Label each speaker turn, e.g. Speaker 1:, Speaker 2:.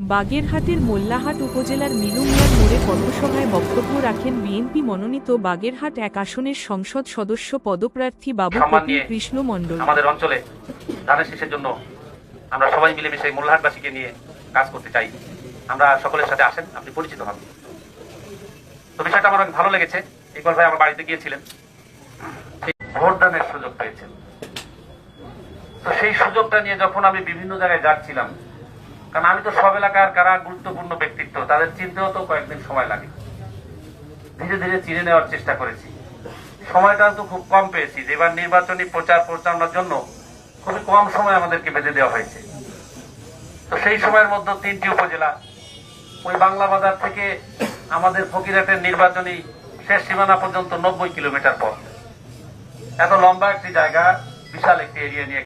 Speaker 1: বাগেরহাটের মোল্লাহাট উপজেলার মিলু মিয়ার মোড়ে পথসভায় বক্তব্য রাখেন বিএনপি মনোনীত বাগেরহাট ১ আসনের সংসদ সদস্য পদপ্রার্থী বাবু কপিল কৃষ্ণ মণ্ডল।
Speaker 2: আমাদের অঞ্চলে ধানের শীষের জন্য আমরা সবাই মিলেমিশে মোল্লাহাটবাসীকে নিয়ে কাজ করতে চাই। আমরা সকলের সাথে আসেন, আপনি পরিচিত হন। তো বিষয়টা আমার অনেক ভালো লেগেছে। ইকবাল ভাই আমার বাড়িতে গিয়েছিলেন, ভোটদানের সুযোগ পেয়েছেন। তো সেই সুযোগটা নিয়ে যখন আমি বিভিন্ন জায়গায় যাচ্ছিলাম, কারণ আমি তো সব এলাকার কারা গুরুত্বপূর্ণ ব্যক্তিত্ব, তাদের চিনতেও তো কয়েকদিন সময় লাগে। ধীরে ধীরে চিনে নেওয়ার চেষ্টা করেছি। সময়টা তো খুব কম পেয়েছি, এবার নির্বাচনী প্রচার প্রচারণার জন্য খুবই কম সময় আমাদেরকে বেঁধে দেওয়া হয়েছে। তো সেই সময়ের মধ্যে 3টি উপজেলা, ওই বাংলা বাজার থেকে আমাদের ফকিরহাটের নির্বাচনী শেষ সীমানা পর্যন্ত 90 কিলোমিটার পথ। এত লম্বা একটি জায়গা, বিশাল একটি এরিয়া নিয়ে